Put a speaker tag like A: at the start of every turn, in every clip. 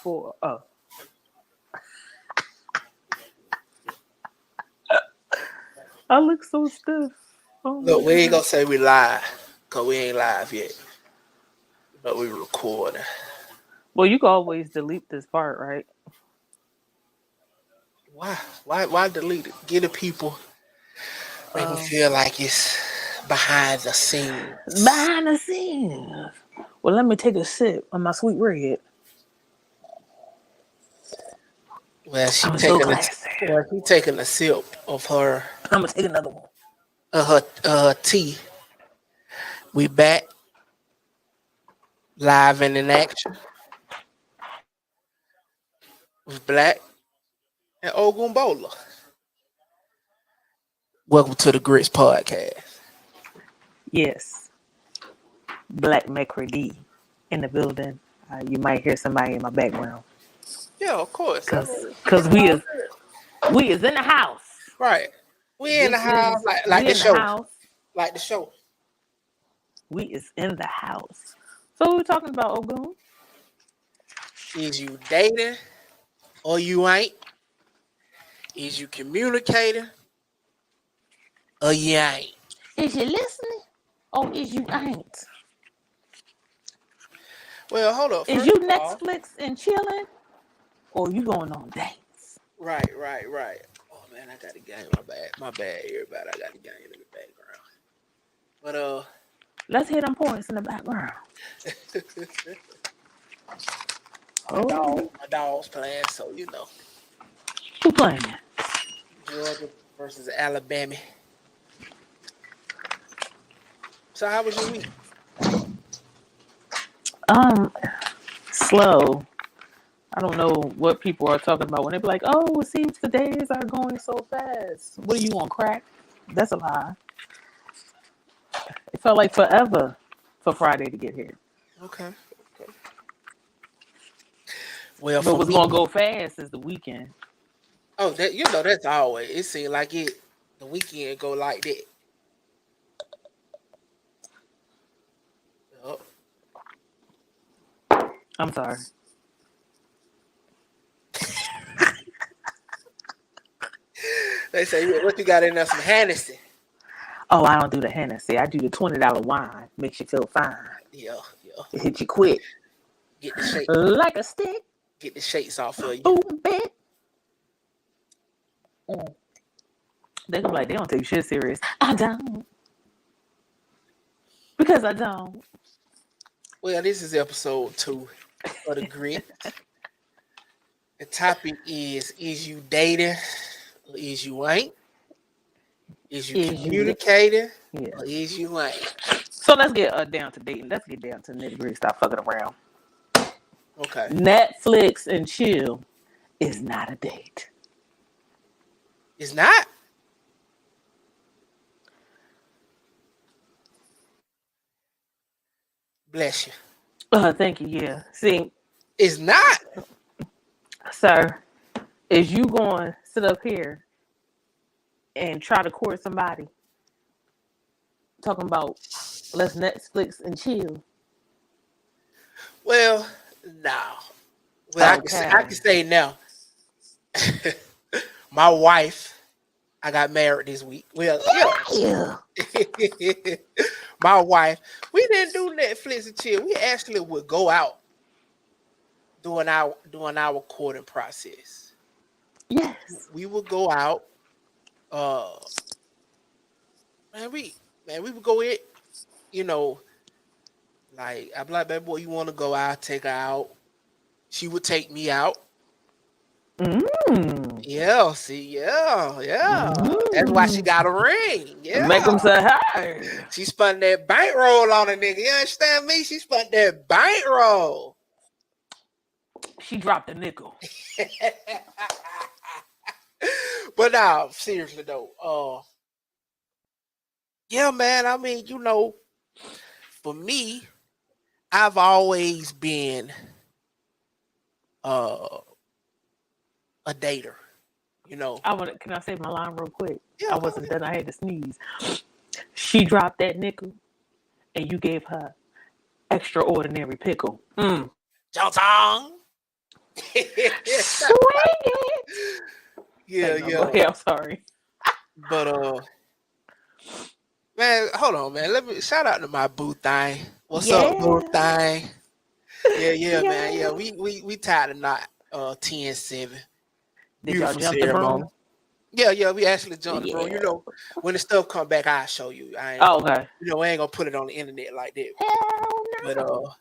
A: for I look so stiff. Oh
B: Look, we ain't gonna say we live, cause we ain't live yet. But we recording.
A: Well, you can always delete this part, right?
B: Why? Why delete it? Get the people make me feel like it's behind the scenes.
A: Behind the scenes. Well, let me take a sip of my sweet red.
B: Well, she
A: I'm so
B: taking
A: classy.
B: she taking a sip of her
A: I'm gonna take another one.
B: her tea. We back live and in action with Black and Ogunbola. Welcome to the Gritz Podcast.
A: Yes, Black McCready in the building. You might hear somebody in my background.
B: Yeah, of course.
A: Cause we is in the house.
B: Right. We in the house like
A: we
B: the
A: in
B: show.
A: the house.
B: Like the show.
A: We is in the house. So we're talking about Ogun.
B: Is you dating or you ain't? Is you communicating or you ain't?
A: Is you listening or is you ain't?
B: Well, hold up.
A: Is you Netflix and chilling or you going on dates?
B: Right. Oh man, I got the game. My bad, everybody. I got the game in the background. But
A: let's hear them points in the background.
B: my dog's playing, so you know.
A: Who playing?
B: Georgia versus Alabama. So how was your week?
A: Slow. I don't know what people are talking about when they be like, "Oh, it seems the days are going so fast." What are you on crack? That's a lie. It felt like forever for Friday to get here.
B: Okay. Well,
A: but what's gonna go fast is the weekend.
B: Oh, that's always. It seems like the weekend go like that. Oh.
A: I'm sorry.
B: They say, what you got in there? Some Hennessy.
A: Oh, I don't do the Hennessy. I do the $20 wine. Makes you feel fine.
B: Yeah.
A: It hit you quick.
B: Get the shake.
A: Like a stick.
B: Get the shakes off of you.
A: Boom, bitch. They gonna be like, they don't take shit serious. I don't. Because I don't.
B: Well, this is episode 2 of the Grit. The topic is you dating or is you ain't? Is you communicating or is you ain't?
A: So let's get down to dating. Let's get down to nitty-gritty. Stop fucking around.
B: Okay.
A: Netflix and chill is not a date.
B: It's not? Bless you.
A: Thank you. Yeah. See,
B: it's not,
A: sir. Is you going to sit up here and try to court somebody talking about let's Netflix and chill?
B: Well, no. Well, okay. I can say now. My wife, I got married this week. Well, yeah. My wife, we didn't do Netflix and chill. We actually would go out during our courting process.
A: Yes.
B: We would go out. We would go in, like I'm like, baby boy, you want to go out, take her out. She would take me out. Yeah, see, yeah. That's why she got a ring. Yeah.
A: Make them say hi.
B: She spun that bankroll on a nigga. You understand me? She spun that bankroll.
A: She dropped a nickel.
B: But now, seriously though, yeah, man. I mean, for me, I've always been a dater.
A: Can I say my line real quick?
B: Yeah,
A: I wasn't done. I had to sneeze. She dropped that nickel, and you gave her extraordinary pickle.
B: Johnson.
A: Swing it.
B: Yeah,
A: No, go ahead. I'm sorry.
B: But man, hold on, man. Let me shout out to my boo thing. What's
A: Yeah.
B: up, boo thing? Yeah, man. Yeah,
A: Yeah.
B: we tied a knot 10-7.
A: Did y'all
B: Beautiful
A: jump the
B: ceremony.
A: broom?
B: Yeah, we actually jumped the broom.
A: Yeah.
B: You know, when the stuff come back, I'll show you. I ain't
A: Oh, okay.
B: you know, I ain't gonna put it on the internet like that.
A: Hell
B: But
A: no.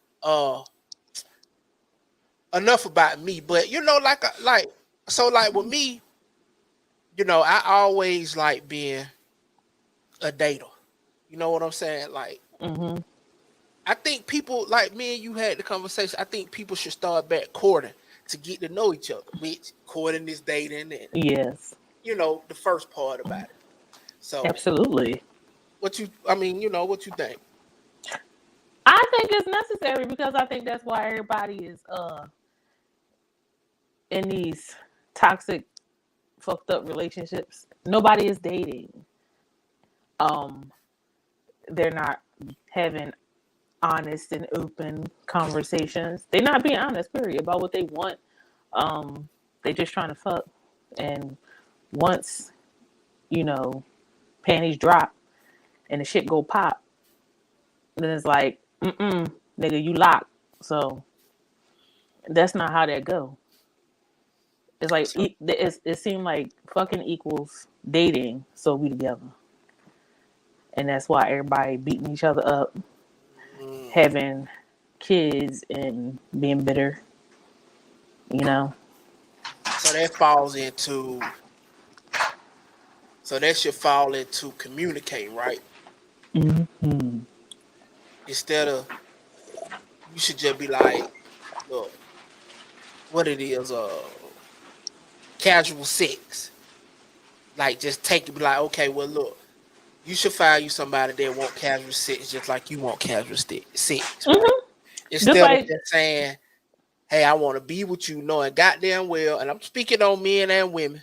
B: enough about me. But you know, like with me, you know, I always like being a dater. You know what I'm saying? Like, I think people like me and you had the conversation. I think people should start back courting to get to know each other. Which courting is dating, and
A: Yes.
B: you know the first part about it. So,
A: Absolutely.
B: what you think?
A: I think it's necessary because I think that's why everybody is in these toxic, fucked up relationships. Nobody is dating. They're not having honest and open conversations. They're not being honest, period, about what they want. They just trying to fuck. And once, you know, panties drop and the shit go pop, then it's like, nigga, you locked. So that's not how that go. It's like it seemed like fucking equals dating, so we together, and that's why everybody beating each other up, having kids, and being bitter. You know.
B: So that falls into. So that should fall into communicating, right?
A: Mm-hmm.
B: Instead of you should just be like, look, what it is, casual sex. Like just take it, be like, okay, well look, you should find you somebody that want casual sex just like you want casual sex, right? Instead of just saying, hey, I want to be with you, knowing goddamn well, and I'm speaking on men and women,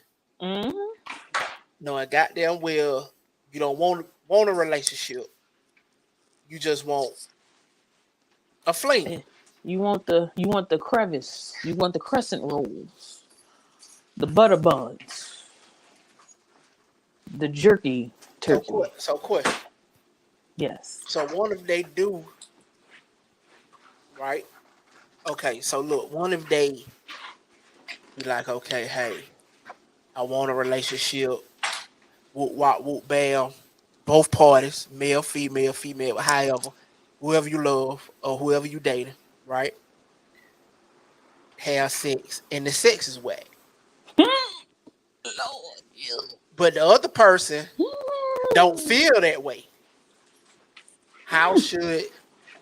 B: knowing goddamn well you don't want a relationship. You just want a fling.
A: You want the crevice. You want the crescent rolls, the butter buns, the jerky turkey.
B: So question.
A: Yes.
B: So what if they do, right? Okay, so look, what if they be like, okay, hey, I want a relationship. Whoop, wop, whoop, bam. Both parties, male, female, however, whoever you love or whoever you dating, right? Have sex, and the sex is whack.
A: Lord, you.
B: But the other person don't feel that way. How should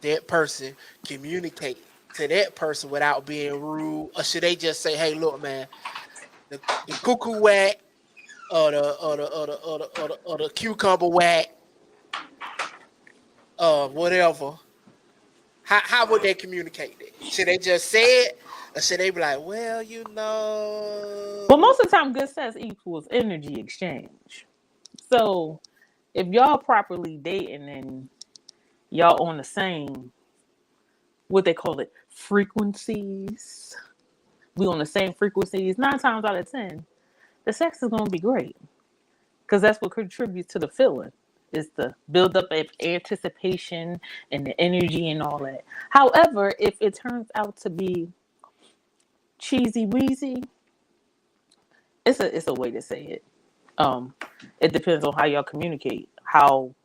B: that person communicate to that person without being rude? Or should they just say, hey, look, man, the cuckoo whack or the cucumber whack whatever. How would they communicate that? Should they just say it? Or should they be like, well, you know?
A: Well, most of the time, good sex equals energy exchange. So, if y'all properly dating and y'all on the same, what they call it, frequencies, we on the same frequencies, 9 times out of 10, the sex is going to be great. Because that's what contributes to the feeling. Is the build up of anticipation and the energy and all that. However, if it turns out to be cheesy weezy, it's a way to say it. It depends on how y'all communicate, how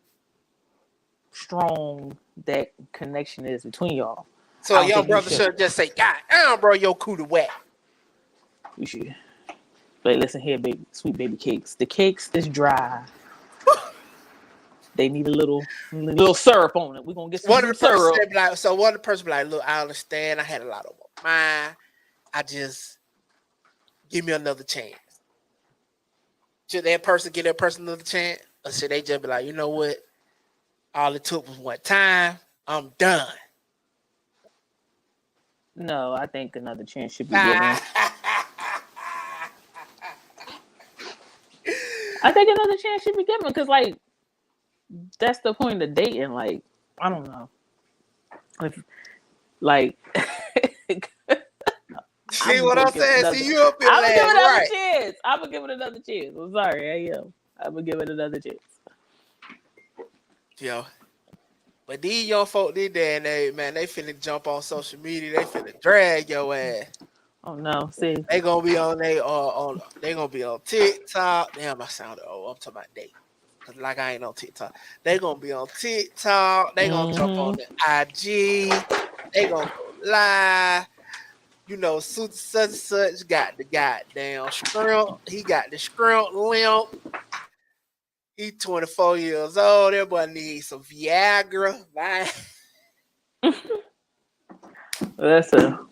A: strong that connection is between y'all.
B: So your brother should just say, God damn, bro, your cootie whack.
A: You should. But listen here, baby, sweet baby cakes. The cakes is dry. They need a little syrup on it. We're gonna get some syrup.
B: One of the person be like, look, I understand. I had a lot of mine. I just give me another chance. Should that person give that person another chance? Or should they just be like, you know what? All it took was one time. I'm done.
A: No, I think another chance should be given. I think another chance should be given because, like, that's the point of dating. Like, I don't know. If, like,
B: See what I'm saying? See, you up here
A: I'm gonna give it another
B: right.
A: chance. I'm gonna give it another chance. I'm sorry, I am. I'm gonna give it another chance.
B: Yo. But these young folk these day and age, man, they finna jump on social media. They finna drag your ass.
A: Oh no, see.
B: They gonna be on they gonna be on TikTok. Damn, I sounded old. I'm talking about they. Cause like I ain't on TikTok. They gonna be on TikTok. They gonna jump on the IG. They gonna go live. You know, such and such got the goddamn scrimp. He got the scrimp limp. He 24 years old. That boy needs some Viagra.
A: Listen.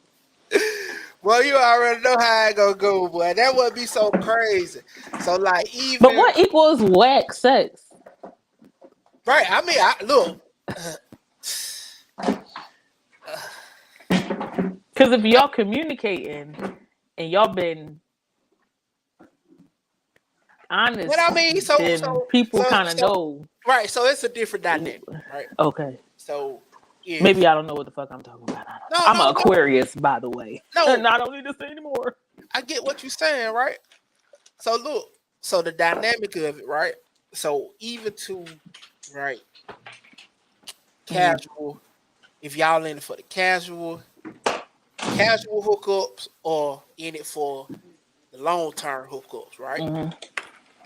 B: Well, you already know how it gonna go, boy. That would be so crazy. So, like, even.
A: But what equals whack sex?
B: Right. I mean, look.
A: Because if y'all communicating and y'all been honest,
B: But I mean,
A: then people kind of know.
B: Right. So it's a different dynamic, right?
A: Okay.
B: So
A: maybe I don't know what the fuck I'm talking about. I'm an Aquarius, by the way. No, I don't need to say anymore.
B: I get what you're saying, right? So look, so the dynamic of it, right? So even to right casual, if y'all in it for the casual hookups or in it for the long-term hookups, right? Mm-hmm.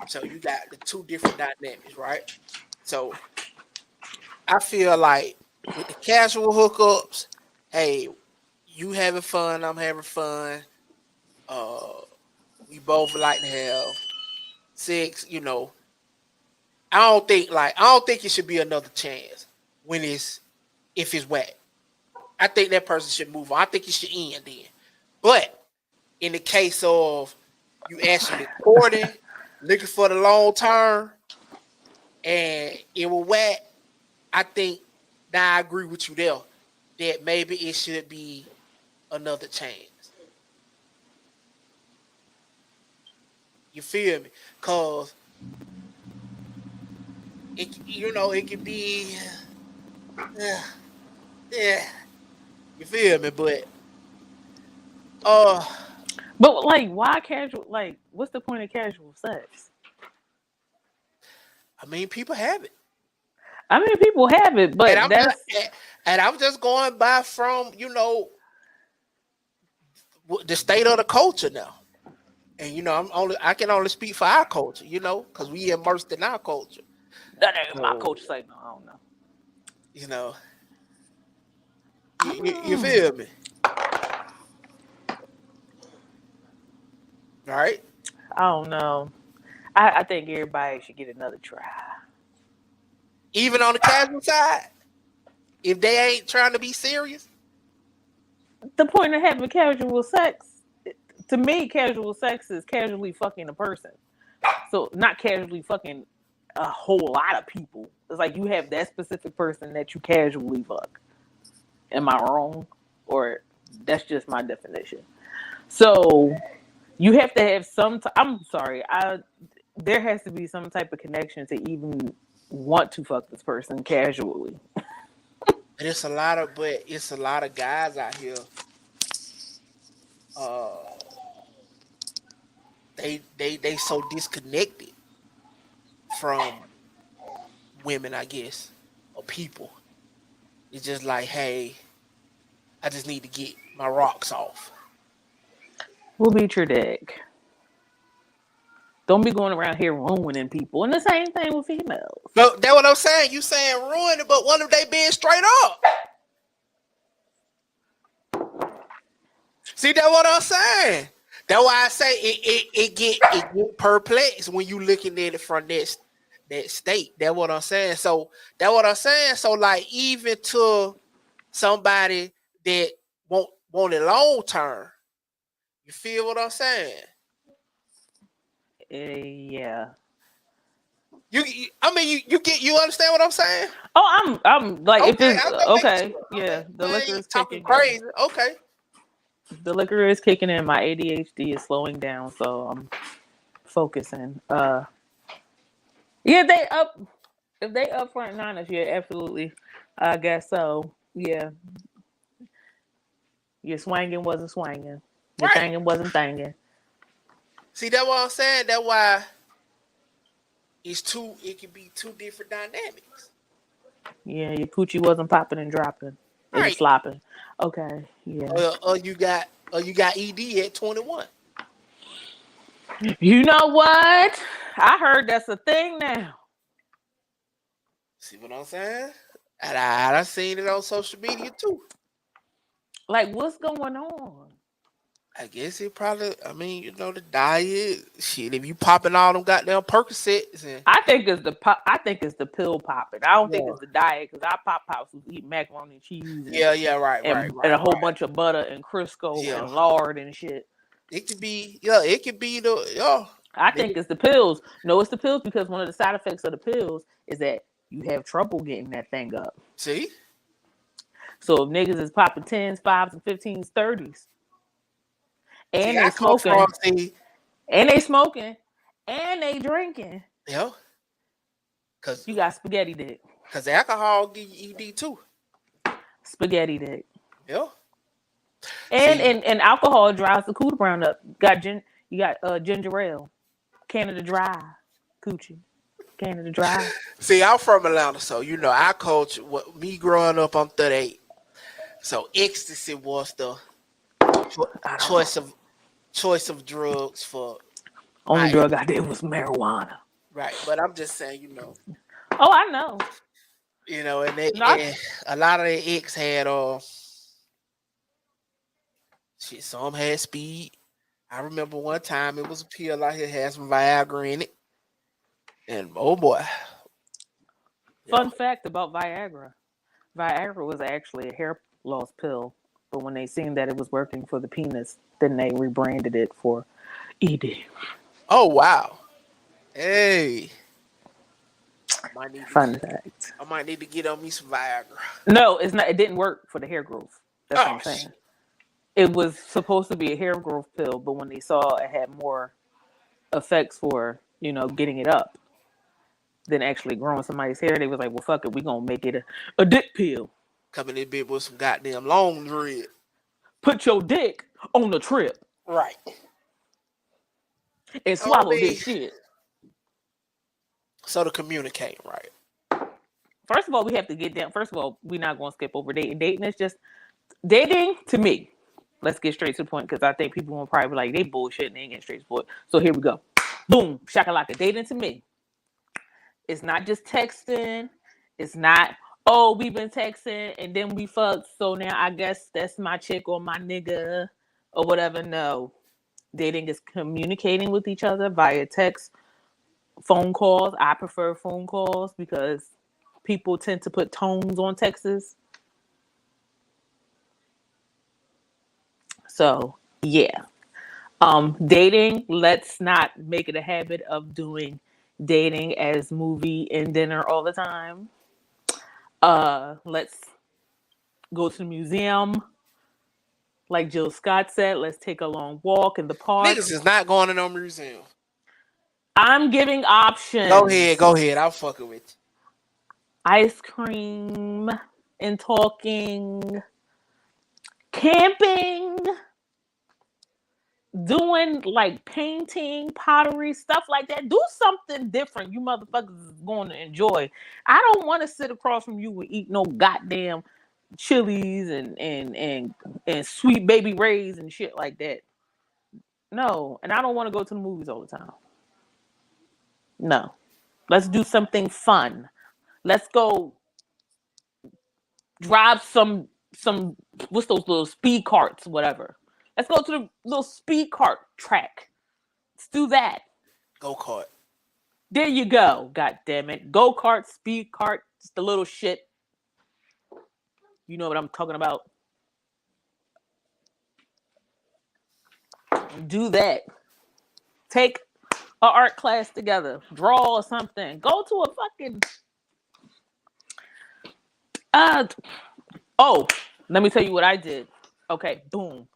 B: So you got the two different dynamics, right? So I feel like with the casual hookups, hey, you having fun, I'm having fun. We both like to have sex, you know. I don't think it should be another chance if it's whack. I think that person should move on. I think it should end then. But in the case of you actually courting, looking for the long term, and it will whack, I think now I agree with you there that maybe it should be another chance. You feel me? Cause it could be yeah. You feel me? But
A: like, why casual? Like, what's the point of casual sex?
B: I mean, people have it.
A: People have it, but
B: I'm just going by from the state of the culture now. And I can only speak for our culture, because we immersed in our culture.
A: That ain't my culture. Say no, I don't know.
B: You feel me? Right?
A: I don't know. I think everybody should get another try.
B: Even on the casual side, if they ain't trying to be serious.
A: The point of having casual sex, to me, casual sex is casually fucking a person. So not casually fucking a whole lot of people. It's like you have that specific person that you casually fuck. Am I wrong? Or that's just my definition. So you have to have I'm sorry. There has to be some type of connection to even want to fuck this person casually.
B: It's a lot of guys out here. They so disconnected from women, I guess, or people. It's just like, hey, I just need to get my rocks off.
A: We'll beat your dick. Don't be going around here ruining people. And the same thing with females.
B: No, that's what I'm saying. You saying ruin it, but one of they being straight up. See, that's what I'm saying. That's why I say it get perplexed when you looking at it from that state. That's what I'm saying. So that's what I'm saying. So like even to somebody that want it long term, you feel what I'm saying?
A: Yeah.
B: You understand what I'm saying?
A: Oh, I'm like, if it's okay. Yeah, the liquor is
B: talking crazy. Okay.
A: The liquor is kicking in. My ADHD is slowing down, so I'm focusing. Yeah, if they up front niners, yeah, absolutely. I guess so. Yeah. Your swanging wasn't swanging. Your
B: Right.
A: thingin' wasn't thingin'.
B: See, that's what I'm saying. That's why it can be two different dynamics.
A: Yeah, your coochie wasn't popping and dropping. It was
B: Right.
A: flopping. Okay, yeah.
B: Or you got ED at 21.
A: You know what? I heard that's a thing now.
B: See what I'm saying? And I seen it on social media too.
A: Like, what's going on?
B: I guess it probably, the diet, shit, if you popping all them goddamn Percocets and
A: I think it's the pop. I think it's the pill popping. I don't think
B: yeah,
A: it's the diet because our pop pops was eating macaroni and cheese and,
B: right,
A: and a whole bunch of butter and Crisco
B: Yeah.
A: and lard and shit.
B: It could be, it could be
A: I think it's the pills. No, it's the pills because one of the side effects of the pills is that you have trouble getting that thing up.
B: See?
A: So if niggas is popping 10s, 5s, and 15s, 30s, and
B: See,
A: they smoking, and they drinking,
B: yeah, cause
A: you got spaghetti dick.
B: Cause alcohol give you ED too.
A: Spaghetti dick.
B: Yeah.
A: And alcohol dries the cooter brown up. You got ginger ale, Canada Dry, coochie, Canada Dry.
B: See, I'm from Atlanta, so our culture. Me growing up, I'm 38, so ecstasy was the choice of drugs for.
A: Only drug I did was marijuana.
B: Right, but I'm just saying,
A: Oh, I know.
B: And a lot of the ex had shit. Some had speed. I remember one time it was a pill out here had some Viagra in it, and oh boy.
A: Fun fact about Viagra: Viagra was actually a hair loss pill, but when they seen that it was working for the penis, then they rebranded it for ED.
B: Oh wow! Hey.
A: Fun fact.
B: I might need to get on me some Viagra.
A: No, it's not. It didn't work for the hair growth. That's what I'm saying.
B: Shit.
A: It was supposed to be a hair growth pill, but when they saw it had more effects for, getting it up than actually growing somebody's hair, they was like, well, fuck it. We're going to make it a dick pill.
B: Coming in bit with some goddamn long dread.
A: Put your dick on the trip.
B: Right.
A: And swallow this shit.
B: So to communicate, right?
A: First of all, we have to get down. First of all, we're not going to skip over dating. Dating is just dating to me. Let's get straight to the point because I think people will probably be like, they bullshit and they ain't getting straight to the point. So here we go. Boom. Shakalaka. Dating to me. It's not just texting. It's not, we've been texting and then we fucked. So now I guess that's my chick or my nigga or whatever. No. Dating is communicating with each other via text, phone calls. I prefer phone calls because people tend to put tones on texts. So, yeah. Dating, let's not make it a habit of doing dating as movie and dinner all the time. Let's go to the museum. Like Jill Scott said, let's take a long walk in the park.
B: Niggas is not going to no museum.
A: I'm giving options.
B: Go ahead. I'll fuck it with you.
A: Ice cream and talking. Camping, doing like painting, pottery, stuff like that. Do something different you motherfuckers is going to enjoy. I don't want to sit across from you and eat no goddamn Chili's and Sweet Baby Ray's and shit like that. No, and I don't want to go to the movies all the time. No. Let's do something fun. Let's go drive some what's those little speed carts, whatever. Let's go to the little speed cart track. Let's do that.
B: Go-kart.
A: There you go. God damn it. Go-kart, speed cart, just the little shit. You know what I'm talking about. Do that. Take an art class together. Draw or something. Go to a fucking let me tell you what I did. Okay, boom.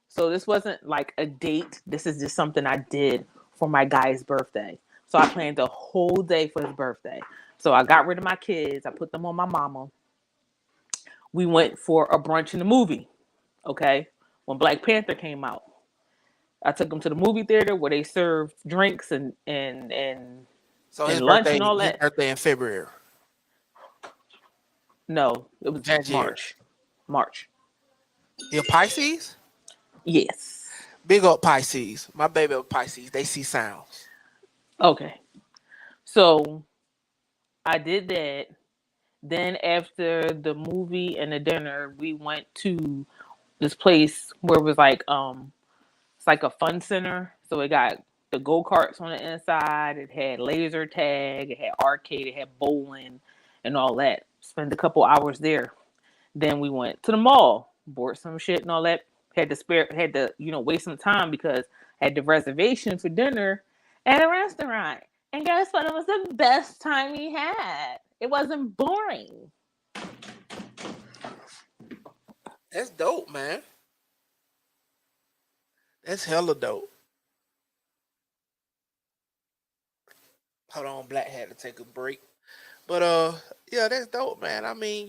A: So this wasn't like a date. This is just something I did for my guy's birthday. So I planned the whole day for his birthday. So I got rid of my kids. I put them on my mama. We went for a brunch in the movie. Okay. when Black Panther came out. I took him to the movie theater where they served drinks and
B: So his
A: lunch
B: birthday,
A: and all that.
B: in February.
A: No, it was
B: January.
A: March.
B: You're Pisces?
A: Yes.
B: Big up Pisces. My baby of Pisces. They see sounds.
A: Okay. So I did that. Then after the movie and the dinner, we went to this place where it was like it's like a fun center. So it got the go-karts on the inside, it had laser tag, it had arcade, it had bowling and all that. Spent a couple hours there. Then we went to the mall, bought some shit and all that. Had to waste some time because I had the reservation for dinner at a restaurant. And guess what? It was the best time we had. It wasn't boring.
B: That's dope, man. That's hella dope. Hold on, Black had to take a break. But yeah, that's dope, man. I mean,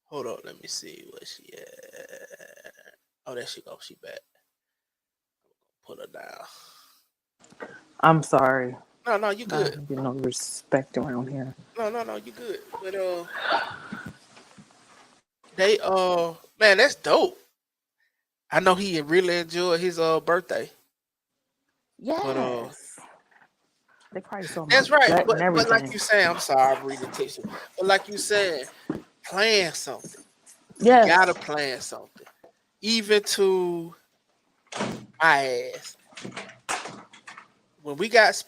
B: hold on, let me see where she at. Oh, there she goes. She back. Put her down.
A: I'm sorry.
B: No, you good.
A: I don't get no respect around here.
B: No, you good. But they man, that's dope. I know he really enjoyed his birthday.
A: Yes.
B: But
A: they probably saw
B: that's right. But
A: everything.
B: like you said, I'm sorry, I'm reading tissue. But like you said, plan something.
A: Yes.
B: You gotta plan something. Even to my ass. When we got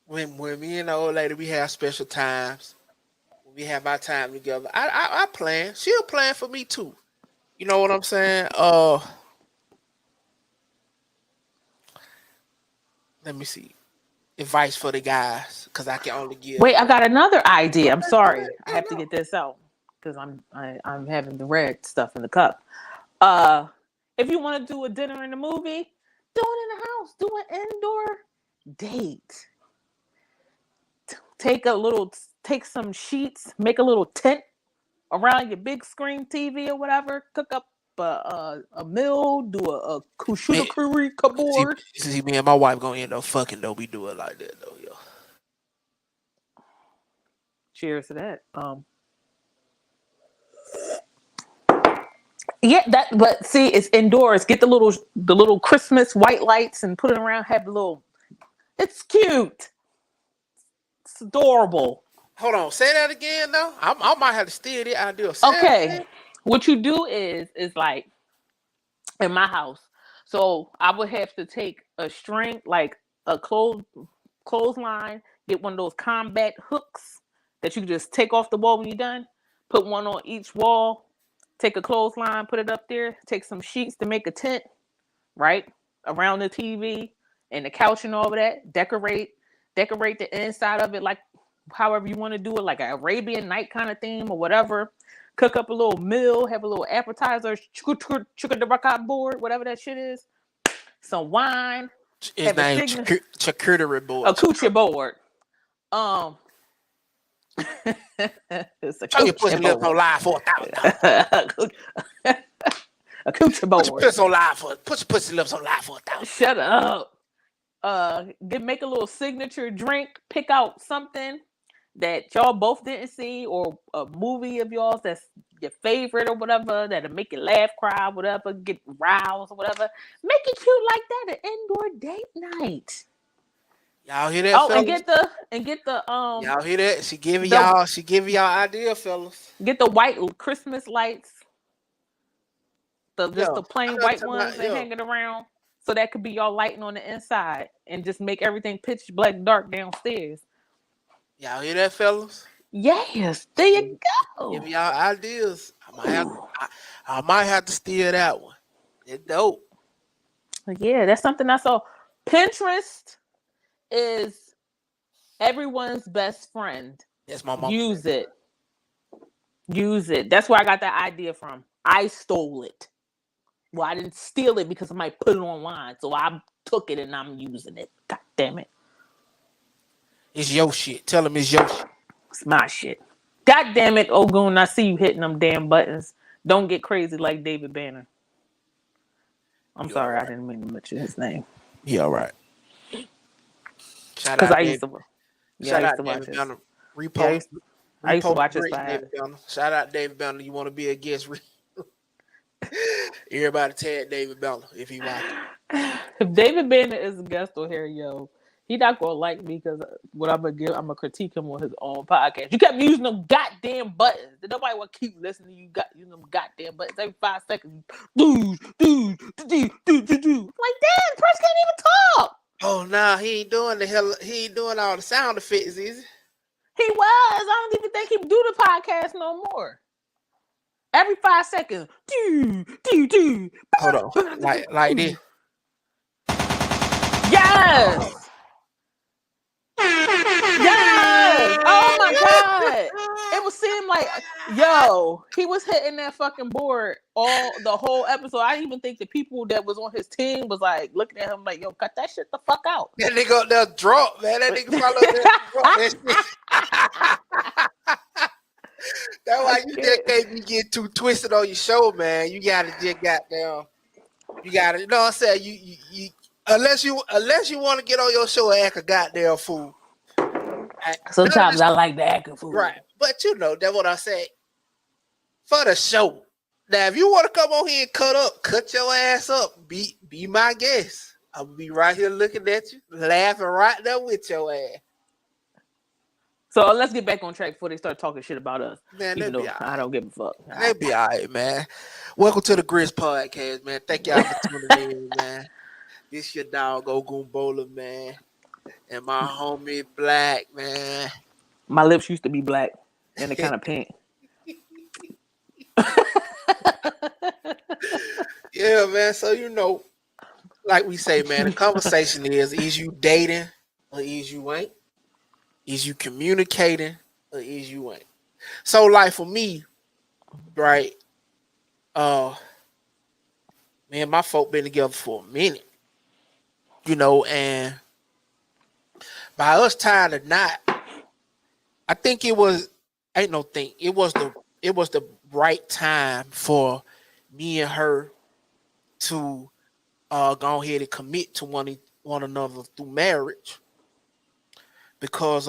B: when me and the old lady, we have special times. When we have our time together, I plan. She'll plan for me too. You know what I'm saying? Let me see. Advice for the guys, because I can only give.
A: Wait, I got another idea. I'm sorry. I have to get this out because I'm having the red stuff in the cup. If you want to do a dinner and a movie, do it in the house. Do an indoor date. Take some sheets, make a little tent around your big screen TV or whatever. Cook up a meal, do a charcuterie board.
B: See, me and my wife gonna end up fucking though. We do it like that though, yo.
A: Cheers to that. Yeah, but see, it's indoors. Get the little Christmas white lights and put it around. Have a little. It's cute. It's adorable.
B: Hold on, say that again though. I might have to steal the idea.
A: Okay, what you do is like in my house. So I would have to take a string, like a clothesline, get one of those combat hooks that you can just take off the wall when you're done. Put one on each wall. Take a clothesline, put it up there. Take some sheets to make a tent, right, around the TV and the couch and all of that. Decorate the inside of it like however you want to do it, like an Arabian night kind of theme or whatever. Cook up a little meal, have a little appetizer, charcuterie board, whatever that shit is. Some wine.
B: His name charcuterie board.
A: A coochie board. It's a
B: your pussy lips on live for $1,000.
A: A coochie board.
B: Put your pussy lips on live for $1,000.
A: Shut up. Make a little signature drink. Pick out something that y'all both didn't see, or a movie of y'all's that's your favorite or whatever, that'll make you laugh, cry, whatever, get roused or whatever. Make it cute like that, an indoor date night.
B: Y'all hear that?
A: Oh,
B: fellas?
A: and get the
B: Y'all hear that? She giving y'all idea, fellas.
A: Get the white Christmas lights. The plain white ones that hanging around. So that could be y'all lighting on the inside and just make everything pitch black dark downstairs.
B: Y'all hear that, fellas?
A: Yes, there you go.
B: Give y'all ideas. I might have to steal that one. It's dope.
A: Yeah, that's something I saw. Pinterest is everyone's best friend.
B: That's my mom.
A: Use it. That's where I got that idea from. I stole it. Well, I didn't steal it because I might put it online. So I took it and I'm using it. God damn it.
B: It's your shit. Tell him it's your shit.
A: It's my shit. God damn it, Ogun. I see you hitting them damn buttons. Don't get crazy like David Banner. I'm
B: You
A: sorry,
B: all
A: I
B: right?
A: didn't mean to mention his name.
B: He all right. Shout
A: Because
B: out
A: I used
B: David.
A: to,
B: Shout
A: I used
B: out
A: to watch
B: David
A: his.
B: Banner.
A: Yeah, I used to
B: Repost
A: watch his
B: Gritz,
A: live.
B: David Banner. Shout out David Banner. You want to be a guest? Everybody tag David Banner if he watch.
A: If David Banner is a guest on here, yo, he not gonna like me because what I'm gonna critique him on his own podcast. You kept using them goddamn buttons. Did nobody want to keep listening to you? Got using them goddamn buttons every 5 seconds. Like, damn, Prince can't even talk.
B: Oh nah, he ain't doing the hell. He ain't doing all the sound effects, is he?
A: He was. I don't even think he do the podcast no more. Every 5 seconds.
B: Hold on, like this.
A: Yes. Yes. Oh my God. It would seem like, yo, he was hitting that fucking board the whole episode. I didn't even think the people that was on his team was like looking at him like, yo, cut that shit the fuck out.
B: That nigga up there drunk, man. That nigga probably up there drunk. That shit. That's why you just can't be getting too twisted on your show, man. You gotta just goddamn. You gotta, you know what I'm saying? You unless you want to get on your show and act a goddamn fool.
A: Sometimes I like the acting fool.
B: Right. But you know, that's what I say. For the show. Now, if you want to come on here and cut your ass up, be my guest. I'll be right here looking at you, laughing right there with your ass.
A: So let's get back on track before they start talking shit about us.
B: Man,
A: even though I don't give a fuck.
B: They'll be all right, man. Welcome to the Gritz Podcast, man. Thank y'all for tuning in, man. This your dog, Ogunbola, man. And my homie Black, man.
A: My lips used to be black and they kind of pink.
B: Yeah, man. So, you know, like we say, man, the conversation is you dating or is you ain't? Is you communicating or is you ain't? So, like for me, right, man, my folk been together for a minute, you know, and by us tying the knot, I think it was the right time for me and her to go ahead and commit to one another through marriage, because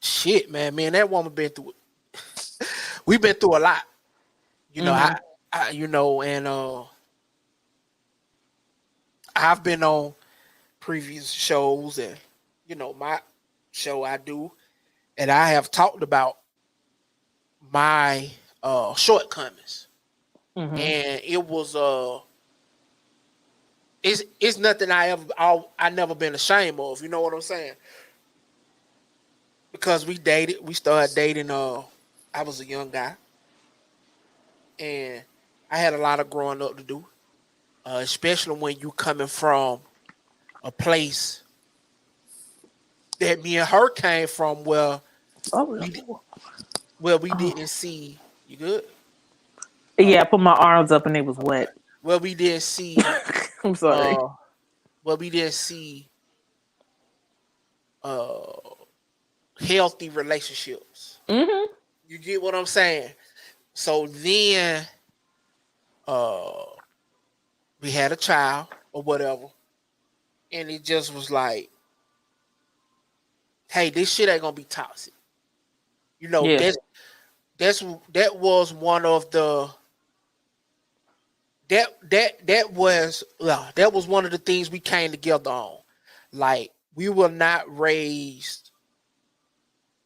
B: shit, man, me and that woman been through we've been through a lot, you know. I you know, and I've been on previous shows, and you know, my show I do, and I have talked about my shortcomings, and it was it's nothing I never been ashamed of, you know what I'm saying? Because we started dating, I was a young guy, and I had a lot of growing up to do, especially when you coming from a place that me and her came from, where we didn't see. You good?
A: Yeah, I put my arms up and it was wet.
B: Well, we didn't see.
A: I'm sorry.
B: Well, we didn't see healthy relationships. You get what I'm saying? So then we had a child or whatever, and it just was like, hey, this shit ain't gonna be toxic. You know, that was one of the that was one of the things we came together on. Like, we were not raised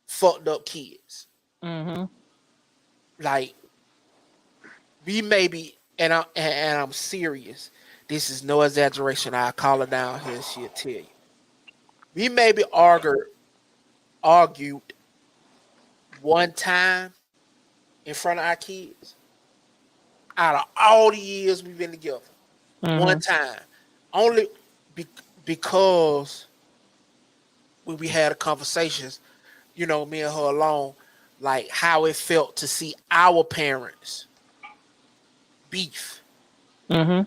B: fucked up kids. Like, we maybe, and I'm serious. This is no exaggeration. I'll call her down here and she'll tell you. We maybe argued one time in front of our kids out of all the years we've been together. One time. Only because when we had a conversations, you know, me and her alone, like how it felt to see our parents beef. You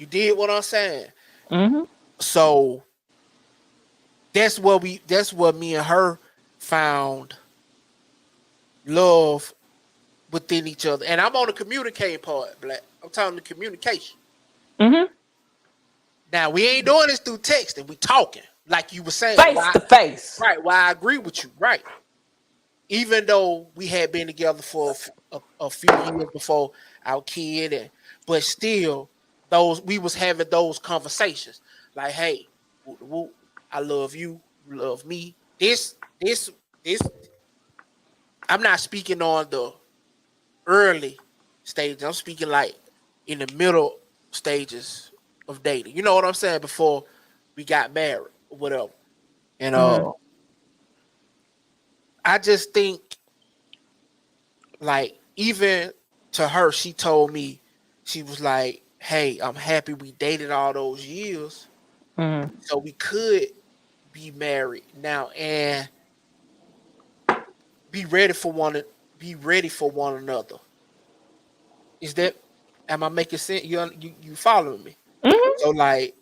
B: did what I'm saying? So that's where me and her found love within each other. And I'm on the communicating part, Black. I'm talking the communication.
A: Mm-hmm.
B: Now, we ain't doing this through texting. We talking, like you were saying.
A: Face to face.
B: Right, why I agree with you. Right. Even though we had been together for a few years before our kid, but still, we was having those conversations. Like, hey, whoop, whoop, I love you, you love me. This. I'm not speaking on the early stages. I'm speaking like in the middle stages of dating. You know what I'm saying? Before we got married or whatever. And I just think, like, even to her, she told me, she was like, hey, I'm happy we dated all those years. So we could be married now and be ready for one another. Is that, am I making sense? You following me?
A: Mm-hmm.
B: So like,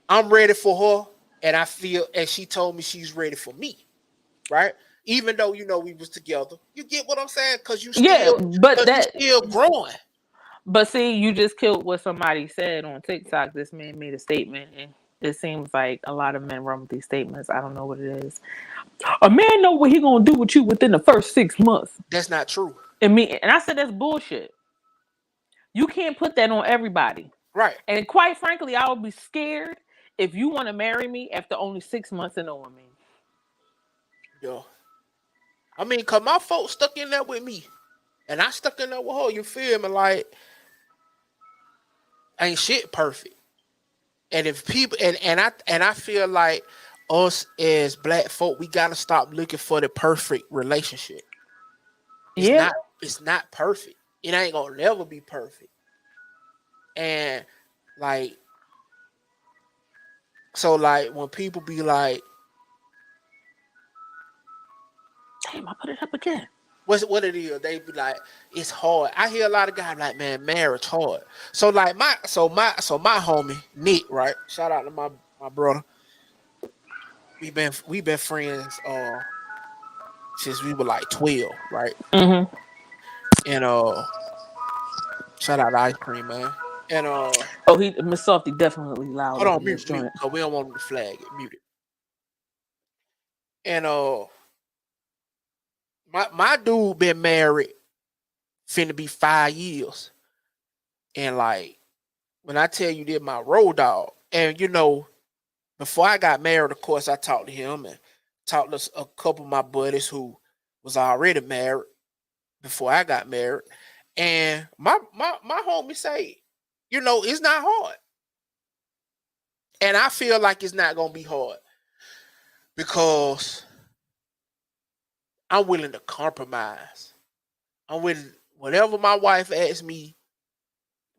B: I'm ready for her, and she told me she's ready for me, right? Even though we was together, you get what I'm saying? Because you still growing.
A: But see, you just killed what somebody said on TikTok. This man made a statement, and it seems like a lot of men run with these statements. I don't know what it is. A man know what he gonna do with you within the first 6 months.
B: That's not true.
A: And I said that's bullshit. You can't put that on everybody.
B: Right.
A: And quite frankly, I would be scared if you want to marry me after only 6 months of knowing me.
B: Yeah. I mean, cause my folks stuck in there with me, and I stuck in there with her. You feel me? Like, ain't shit perfect. And if people and I feel like us as Black folk, we gotta stop looking for the perfect relationship. It's not perfect. It ain't gonna never be perfect. And like, so like when people be like,
A: damn, I put it up again.
B: What it is? They be like, it's hard. I hear a lot of guys like, man, marriage hard. So like my homie Nick, right? Shout out to my brother. We've been friends since we were like 12, right?
A: Mm-hmm.
B: And shout out to Ice Cream, man. And
A: Miss Softy definitely loud.
B: hold on, mute, because we don't want him to flag it. Mute it. And my dude been married, finna be 5 years. And like, when I tell you this, my road dog, and before I got married, of course, I talked to him and talked to a couple of my buddies who was already married before I got married. And my homie say, it's not hard. And I feel like it's not gonna be hard because I'm willing to compromise. I'm willing, whatever my wife asks me.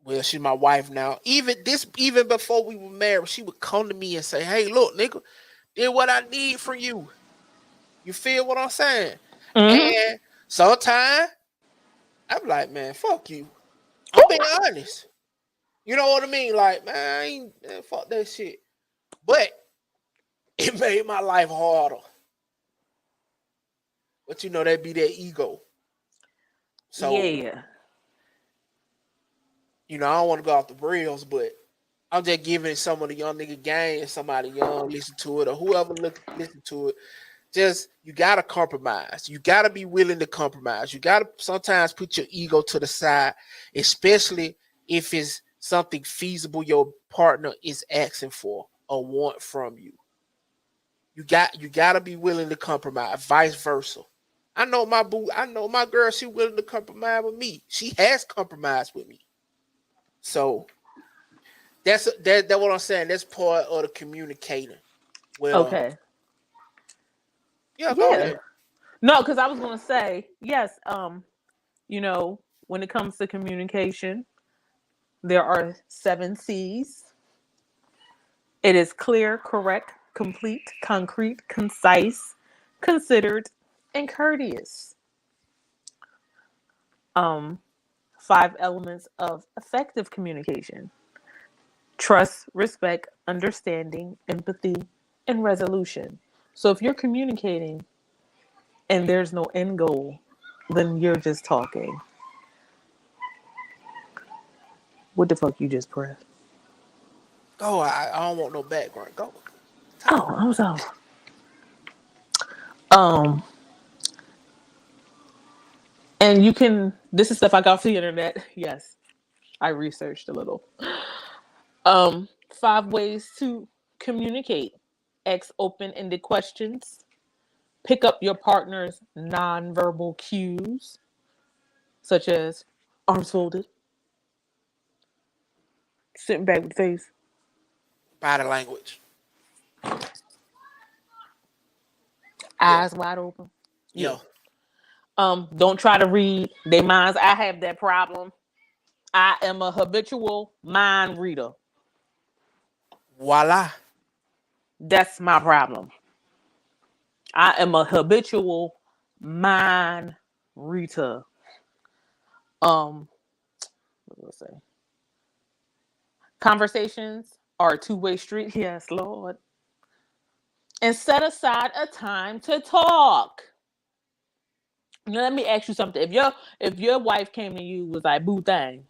B: Well, she's my wife now. Even before we were married, she would come to me and say, hey, look, nigga, this what I need from you. You feel what I'm saying?
A: Mm-hmm.
B: And sometimes I'm like, man, fuck you. I'm being honest. You know what I mean? Like, man, fuck that shit. But it made my life harder. But that be that ego. So
A: yeah.
B: I don't want to go off the rails, but I'm just giving some of the young nigga game, somebody young listen to it, or whoever listen to it. Just, you gotta compromise. You gotta be willing to compromise. You gotta sometimes put your ego to the side, especially if it's something feasible your partner is asking for or want from you. You gotta be willing to compromise. Vice versa. I know my girl. She willing to compromise with me. She has compromised with me. So that's what I'm saying. That's part of the communicating. Well,
A: Okay.
B: Yeah, go ahead.
A: No, because I was going to say, yes, when it comes to communication, there are 7 C's. It is clear, correct, complete, concrete, concise, considered, and courteous. 5 elements of effective communication: trust, respect, understanding, empathy, and resolution. So if you're communicating and there's no end goal, then you're just talking. What the fuck you just pressed?
B: Go. I don't want no background. Go.
A: Oh, I'm sorry. Um, and you can. This is stuff I got off the internet. Yes, I researched a little. 5 ways to communicate. X open-ended questions. Pick up your partner's nonverbal cues, such as arms folded, sitting back with face.
B: Body language. Yeah.
A: Eyes wide open.
B: Yeah.
A: Don't try to read their minds. I have that problem. I am a habitual mind reader.
B: Voila.
A: That's my problem. I am a habitual mind reader. What was I say? Conversations are a two-way street. Yes, Lord. And set aside a time to talk. Now, let me ask you something. If your wife came to you was like, boo thing,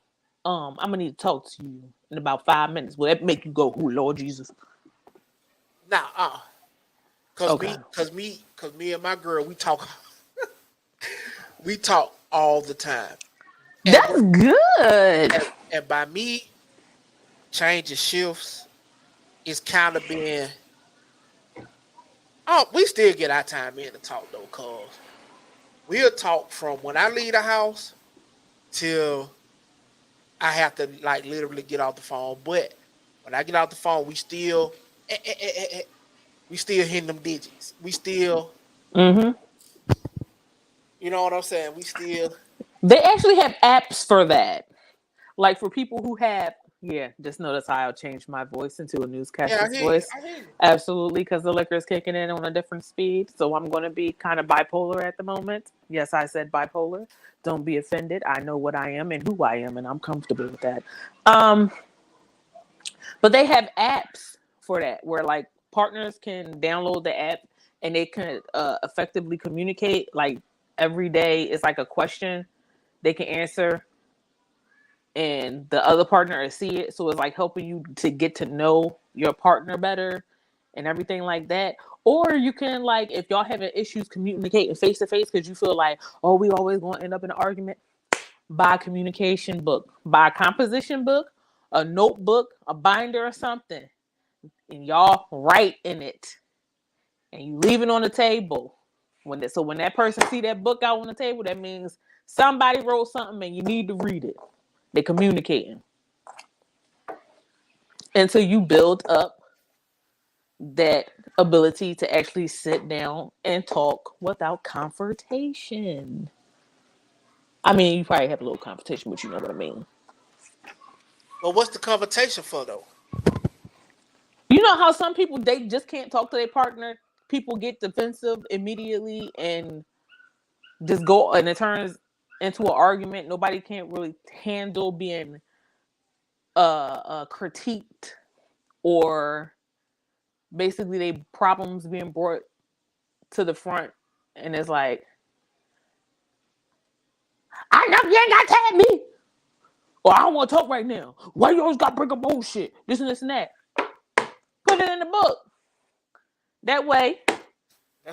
A: I'm gonna need to talk to you in about 5 minutes. Will that make you go, oh Lord Jesus?
B: Nah,
A: Okay.
B: Cause me and my girl, we talk all the time.
A: That's good.
B: And by me changing shifts, it's kind of been we still get our time in to talk though, cause we'll talk from when I leave the house till I have to like literally get off the phone. But when I get off the phone, we still hitting them digits. We still,
A: Mm-hmm.
B: you know what I'm saying? We still.
A: They actually have apps for that. Like for people who have, just notice how I'll change my voice into a newscaster's voice.
B: I hear you.
A: Absolutely, because the liquor is kicking in on a different speed. So I'm going to be kind of bipolar at the moment. Yes, I said bipolar. Don't be offended. I know what I am and who I am, and I'm comfortable with that. But they have apps for that where like partners can download the app and they can effectively communicate. Like every day, it's like a question they can answer and the other partner will see it. So it's like helping you to get to know your partner better and everything like that. Or you can like, if y'all having issues communicating face to face because you feel like, oh, we always going to end up in an argument, buy a communication book, buy a composition book, a notebook, a binder or something, and y'all write in it and you leave it on the table. When that person see that book out on the table, that means somebody wrote something and you need to read it. They're communicating. Until you build up that ability to actually sit down and talk without confrontation. I mean, you probably have a little confrontation, but you know what I mean.
B: But what's the confrontation for though?
A: You know how some people, they just can't talk to their partner. People get defensive immediately and just go, and it turns into an argument. Nobody can't really handle being critiqued or basically they problems being brought to the front, and it's like, I know you ain't got to tell me, or I don't want to talk right now. Why you always got to bring up bullshit? This and this and that. Put it in the book. That way,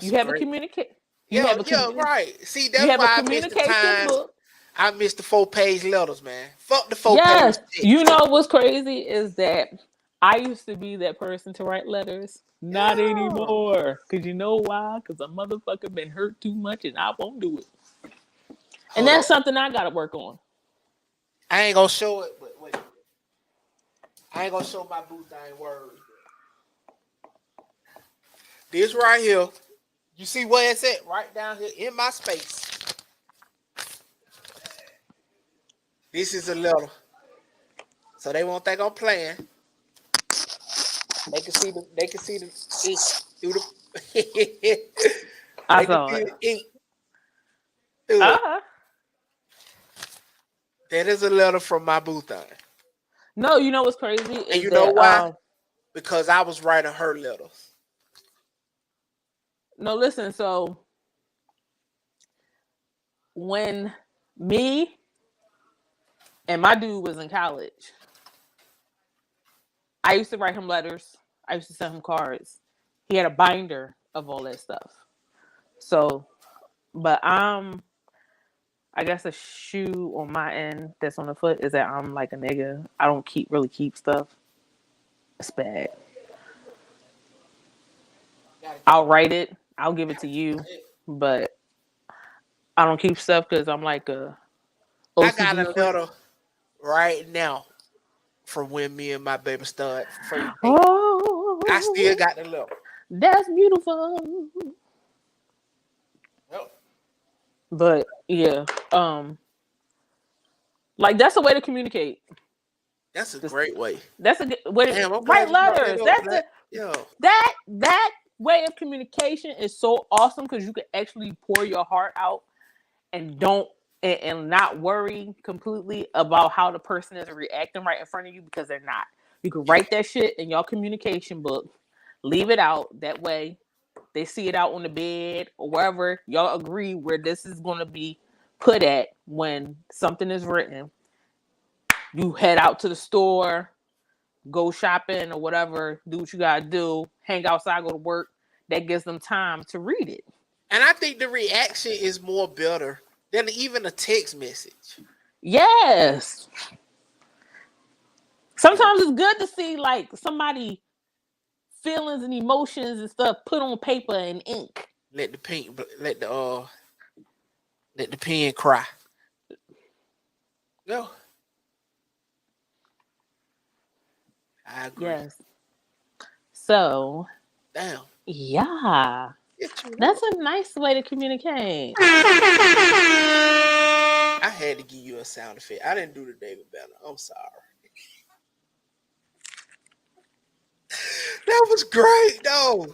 A: you have a communicate.
B: Right. See, that's why I missed the time. Book. I missed the 4-page letters, man. Fuck the 4 pages.
A: You know what's crazy is that I used to be that person to write letters. Not anymore. Because you know why? Because a motherfucker been hurt too much and I won't do it. And that's something I got to work on.
B: I ain't going to show it, but wait. I ain't going to show my boo thing words. This right here, you see where it's at? Right down here in my space. This is a letter. So they won't think I'm playing. They can see the ink through the
A: I saw it.
B: Ink through it. That is a letter from my boo thing.
A: No, you know what's crazy?
B: And you know why? Because I was writing her letters.
A: No, listen, so when me, And my dude was in college. I used to write him letters. I used to send him cards. He had a binder of all that stuff. So, but I guess a shoe on my end that's on the foot is that I'm like a nigga. I don't really keep stuff. It's bad. I'll write it. I'll give it to you, but I don't keep stuff because I'm like a OCD
B: I got a
A: freak.
B: letter right now from when me and my baby started first date.
A: Oh,
B: I still got the letter.
A: That's beautiful.
B: Yep.
A: But yeah, like that's a way to communicate.
B: That's a great way.
A: That's a good way
B: Damn,
A: to
B: I'm
A: write
B: glad you
A: letters.
B: brought that
A: That's
B: up, Black. Yo.
A: that way of communication is so awesome because you can actually pour your heart out and not worry completely about how the person is reacting right in front of you because they're not. You can write that shit in your communication book, leave it out that way. They see it out on the bed or wherever y'all agree where this is going to be put at when something is written. You head out to the store, go shopping or whatever, do what you gotta do, hang outside, go to work. That gives them time to read it.
B: And I think the reaction is more better than even a text message.
A: Yes. Sometimes it's good to see like somebody feelings and emotions and stuff put on paper and ink.
B: Let the pen cry. Yo. I agree.
A: Yes. So,
B: damn.
A: Yeah. That's a nice way to communicate.
B: I had to give you a sound effect. I didn't do the David Banner. I'm sorry. That was great, though.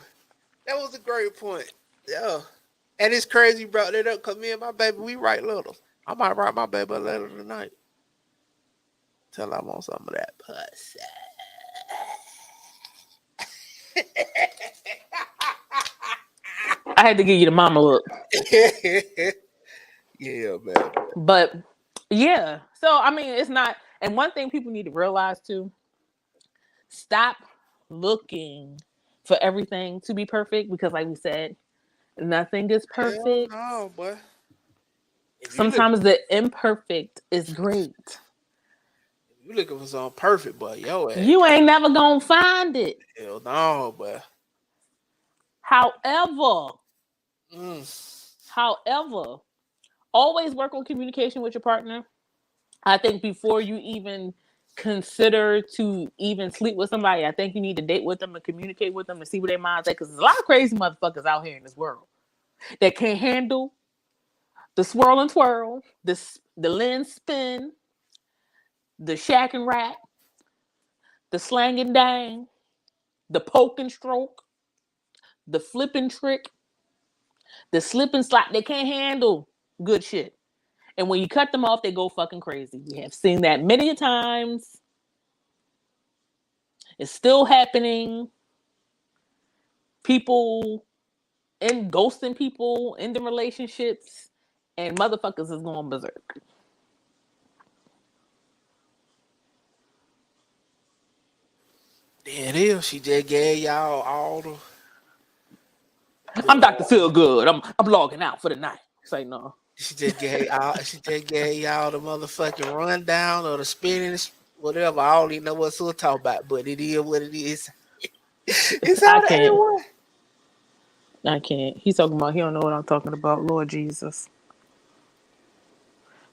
B: That was a great point. Yeah. And it's crazy you brought that up because me and my baby, we write letters. I might write my baby a letter tonight. Tell her I want some of that pussy.
A: I had to give you the mama look.
B: Yeah, man.
A: But yeah, so I mean, it's not. And one thing people need to realize too: stop looking for everything to be perfect because, like we said, nothing is perfect.
B: No, boy.
A: Sometimes the imperfect is great.
B: You looking for something perfect, boy.
A: You ain't never gonna find it.
B: Hell no, boy.
A: However, always work on communication with your partner. I think before you even consider to even sleep with somebody, I think you need to date with them and communicate with them and see what their mind's at. Because there's a lot of crazy motherfuckers out here in this world that can't handle the swirl and twirl, the lens spin, the shack and rack, the slang and dang, the poke and stroke, the flipping trick, the slip and slap. They can't handle good shit. And when you cut them off, they go fucking crazy. We have seen that many times. It's still happening. People ghosting people in the relationships, and motherfuckers is going berserk.
B: There it is. She just gave y'all all the.
A: I'm Dr. Feel Good. I'm logging out for the night. Say no.
B: She just gave y'all the motherfucking rundown or the spinning, whatever. I don't even know what to talk about, but it is what it is. It's how the
A: I can't. He's talking about he don't know what I'm talking about. Lord Jesus.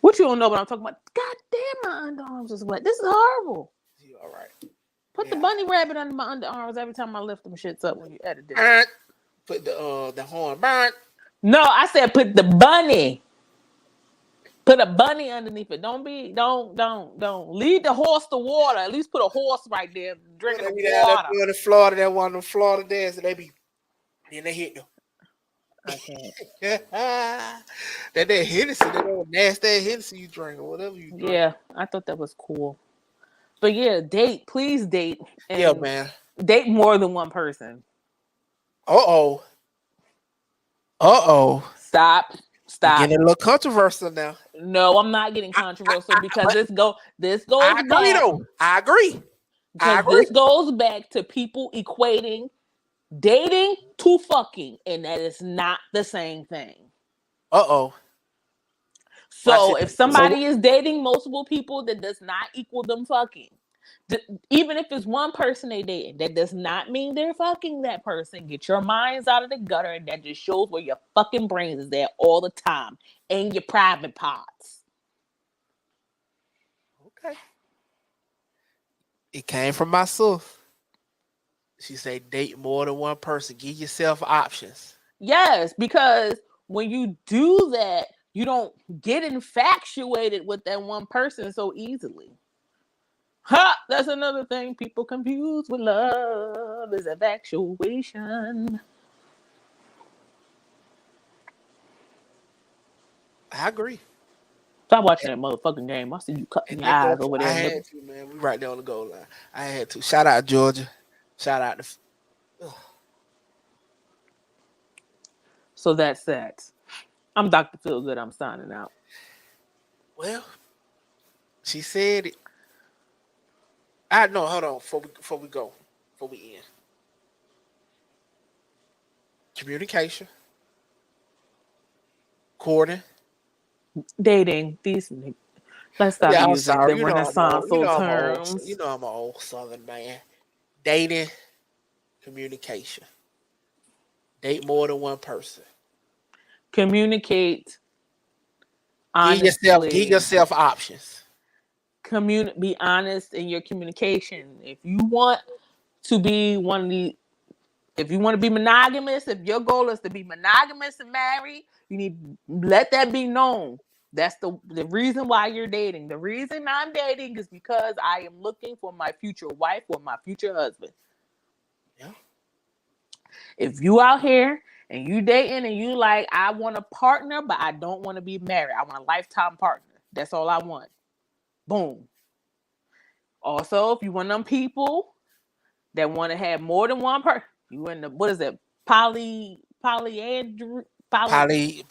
A: What you don't know what I'm talking about? God damn, my underarms is wet. This is horrible.
B: You all right?
A: Put the bunny rabbit under my underarms every time I lift them shits up when you edit this.
B: Put the horn burn.
A: No, I said put the bunny. Put a bunny underneath it. Don't lead the horse to water. At least put a horse right there drinking the water.
B: In Florida, that one of them Florida dance, and then they hit them.
A: I can't.
B: that Hennessy, that nasty Hennessy you drink or whatever you drink.
A: Yeah, I thought that was cool. But yeah, please date. And
B: yeah, man.
A: Date more than one person.
B: Uh-oh.
A: Stop Stop.
B: Getting a little controversial now.
A: No, I'm not getting controversial because this goes
B: I agree
A: back.
B: though. I agree.
A: Because this goes back to people equating dating to fucking, and that is not the same thing.
B: Uh-oh.
A: So if somebody is dating multiple people, that does not equal them fucking. Even if it's one person they dating, that does not mean they're fucking that person. Get your minds out of the gutter, and that just shows where your fucking brains is at all the time and your private parts.
B: Okay. It came from myself. She said date more than one person. Give yourself options.
A: Yes, because when you do that, you don't get infatuated with that one person so easily. Ha! That's another thing people confuse with love is infatuation.
B: I agree.
A: Stop watching that motherfucking game. I see you cutting your eyes over there.
B: I had to, man. We right there on the goal line. I had to. Shout out Georgia. Shout out to.
A: So that's that. I'm Dr. Feelgood. I'm signing out.
B: Well, she said it. No, hold on. Before we end. Communication. Courting.
A: Dating. These niggas. Let's stop using the Renaissance terms.
B: You know I'm an old Southern man. Dating. Communication. Date more than one person.
A: Communicate. Honestly.
B: Give yourself options.
A: Be honest in your communication. If you want to be if you want to be monogamous, if your goal is to be monogamous and married, you need to let that be known. That's the reason why you're dating. The reason I'm dating is because I am looking for my future wife or my future husband.
B: Yeah.
A: If you out here and you dating and you like, I want a partner, but I don't want to be married. I want a lifetime partner. That's all I want. Boom. Also, if you want them people that want to have more than one person, you in the, what is it? Polyandry?
B: Poly.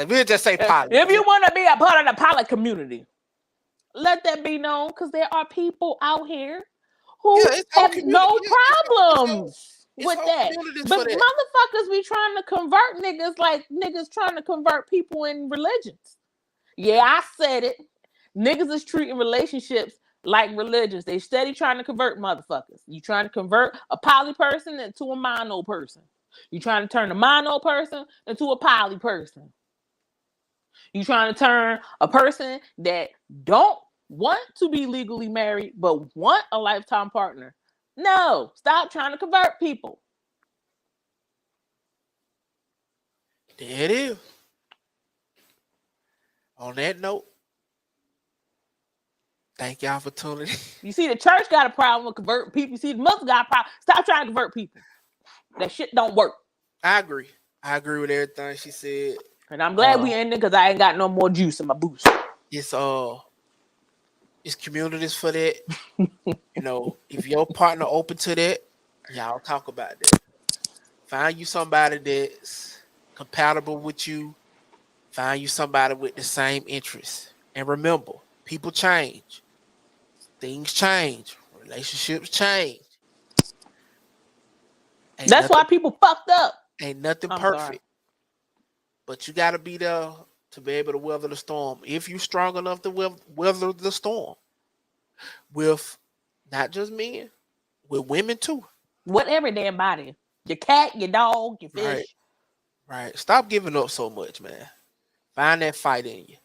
B: We'll just say poly.
A: If you want to be a part of the poly community, let that be known, because there are people out here who have no problems with that. But motherfuckers be trying to convert niggas like niggas trying to convert people in religions. Yeah, I said it. Niggas is treating relationships like religions. They steady trying to convert motherfuckers. You trying to convert a poly person into a mono person. You trying to turn a mono person into a poly person. You trying to turn a person that don't want to be legally married but want a lifetime partner. No, stop trying to convert people.
B: There it is. On that note, thank y'all for tuning in.
A: You see, the church got a problem with converting people. You see, the Muslims got a problem. Stop trying to convert people. That shit don't work.
B: I agree with everything she said.
A: And I'm glad we ended, because I ain't got no more juice in my boots.
B: It's communities for that. You know, if your partner open to that, y'all talk about that. Find you somebody that's compatible with you. Find you somebody with the same interests. And remember, people change. Things change. Relationships change.
A: That's why people fucked up.
B: Ain't nothing perfect. Sorry. But you got to be there to be able to weather the storm. If you're strong enough to weather the storm. With not just men, with women too.
A: With every damn body. Your cat, your dog, your fish.
B: Right. Stop giving up so much, man. Find that fight in you.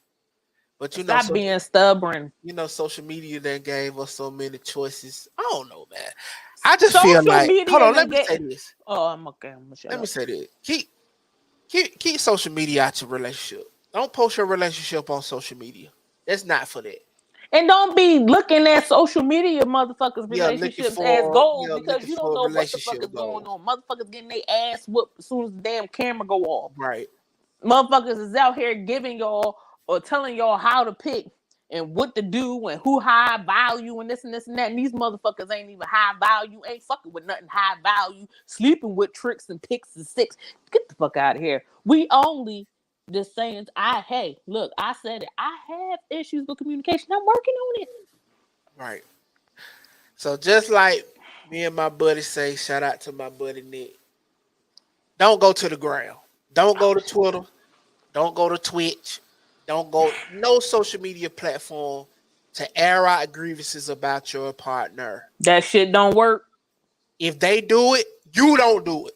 B: But
A: stop being stubborn.
B: You know, social media then gave us so many choices. I don't know, man. I just feel like, hold on, let me say this.
A: Oh, I'm okay.
B: Let me say this. Keep social media out your relationship. Don't post your relationship on social media. That's not for that.
A: And don't be looking at social media motherfuckers' relationships as goals, because you don't know what the fuck is going on. Motherfuckers getting their ass whooped as soon as the damn camera go off.
B: Right.
A: Motherfuckers is out here giving y'all or telling y'all how to pick and what to do and who high value and this and this and that. And these motherfuckers ain't even high value, ain't fucking with nothing high value, sleeping with tricks and picks and six. Get the fuck out of here. We only Just saying, look, I said it. I have issues with communication. I'm working on it.
B: Right. So just like me and my buddy say, shout out to my buddy Nick. Don't go to the ground. Don't go to Twitter. Don't go to Twitch. Don't go no social media platform to air out grievances about your partner.
A: That shit don't work.
B: If they do it, you don't do it.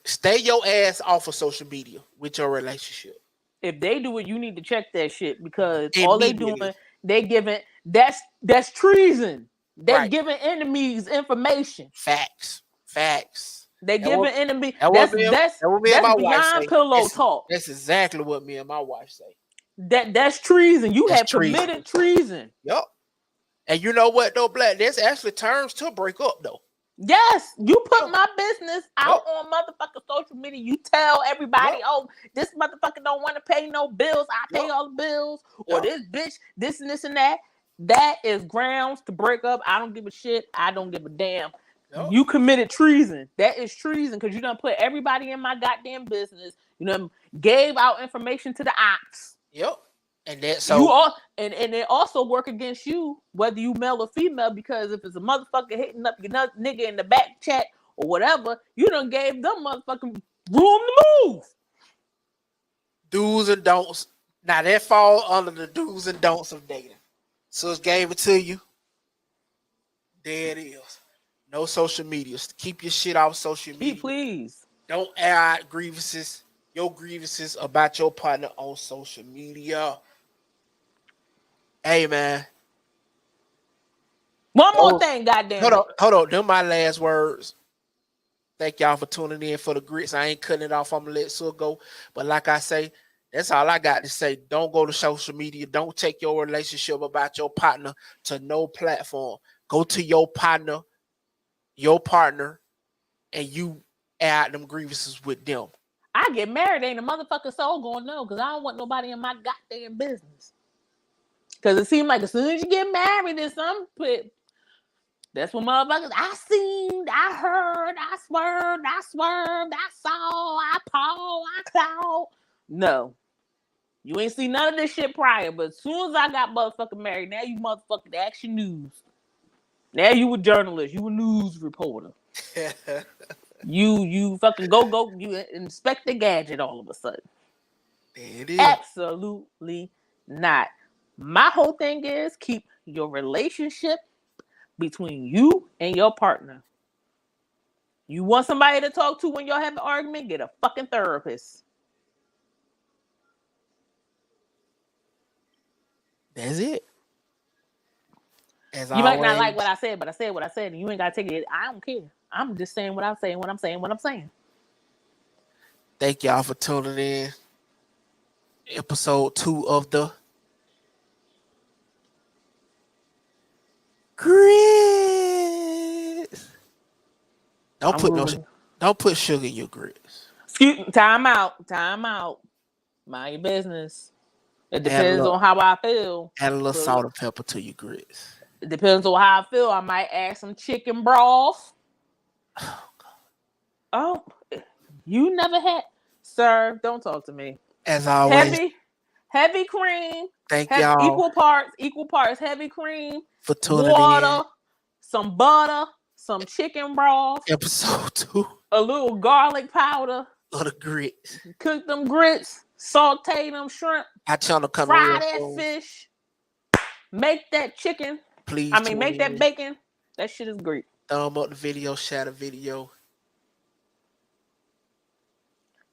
B: Stay your ass off of social media with your relationship.
A: If they do it, you need to check that shit because all they doing, they giving that's treason. They're giving enemies information.
B: Facts.
A: They giving enemy.
B: That's
A: beyond pillow talk.
B: That's exactly what me and my wife say.
A: That's treason. You have committed treason.
B: Yep. And you know what though, Black? There's actually terms to break up though.
A: Yes, you put my business out on motherfucking social media. You tell everybody, oh, this motherfucker don't want to pay no bills. I pay all the bills. Or this bitch, this and this and that. That is grounds to break up. I don't give a shit. I don't give a damn. You committed treason. That is treason because you done put everybody in my goddamn business. You done gave out information to the ops.
B: Yep. And that
A: and it also work against you, whether you male or female, because if it's a motherfucker hitting up your nigga in the back chat or whatever, you done gave them motherfucking room to move.
B: Do's and don'ts. Now that fall under the do's and don'ts of dating. So it gave it to you. There it is. No social media. Keep your shit off social media.
A: Please.
B: Don't air out your grievances about your partner on social media. Hey, man.
A: One more thing, goddamn.
B: Hold on. Them my last words. Thank y'all for tuning in for the grits. I ain't cutting it off. I'm going to let Sul go. But like I say, that's all I got to say. Don't go to social media. Don't take your relationship about your partner to no platform. Go to your partner, and you air out them grievances with them.
A: I get married, ain't a motherfucking soul gonna know because I don't want nobody in my goddamn business. Because it seems like as soon as you get married in some pit, that's when motherfuckers, I seen, I heard, I swerved, I saw, I paw, I clawed. No. You ain't seen none of this shit prior, but as soon as I got motherfucking married, now you motherfucking Action News. Now you a journalist, you a news reporter. You fucking go, you inspect the gadget all of a sudden.
B: There it is.
A: Absolutely not. My whole thing is keep your relationship between you and your partner. You want somebody to talk to when y'all have an argument? Get a fucking therapist.
B: That's it.
A: You might not like what I said, but I said what I said, and you ain't gotta take it. I don't care. I'm just saying what I'm saying when I'm saying what I'm saying.
B: Thank y'all for tuning in. Episode 2 of the grits. Don't put sugar in your grits.
A: Time out. Mind your business. It depends on how I feel.
B: Add a little salt and pepper to your grits.
A: It depends on how I feel. I might add some chicken broth.
B: Oh, God.
A: Oh, you never had, sir. Don't talk to me.
B: As always,
A: heavy cream.
B: Thank y'all.
A: Equal parts. Heavy cream.
B: For tuning
A: water, some butter, some chicken broth.
B: Episode 2.
A: A little garlic powder.
B: Of the grits.
A: Cook them grits. Saute them shrimp.
B: I tell them come
A: fry that fish. Make that chicken.
B: Please.
A: Make that bacon. That shit is great.
B: Thumb up the video, share the video.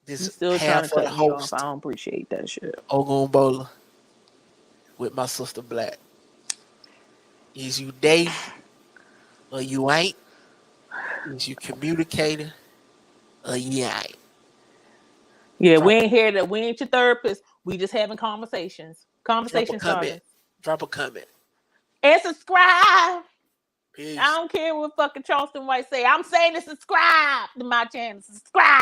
B: This
A: still trying to cut me off. I don't appreciate that shit.
B: Ogunbola with my sister Black. Is you dating or you ain't? Is you communicating or you ain't?
A: Yeah, we ain't here. We ain't your therapist. We just having conversations. Conversation starters.
B: Drop a comment.
A: And subscribe.
B: Peace.
A: I don't care what fucking Charleston White say. I'm saying to subscribe to my channel. Subscribe.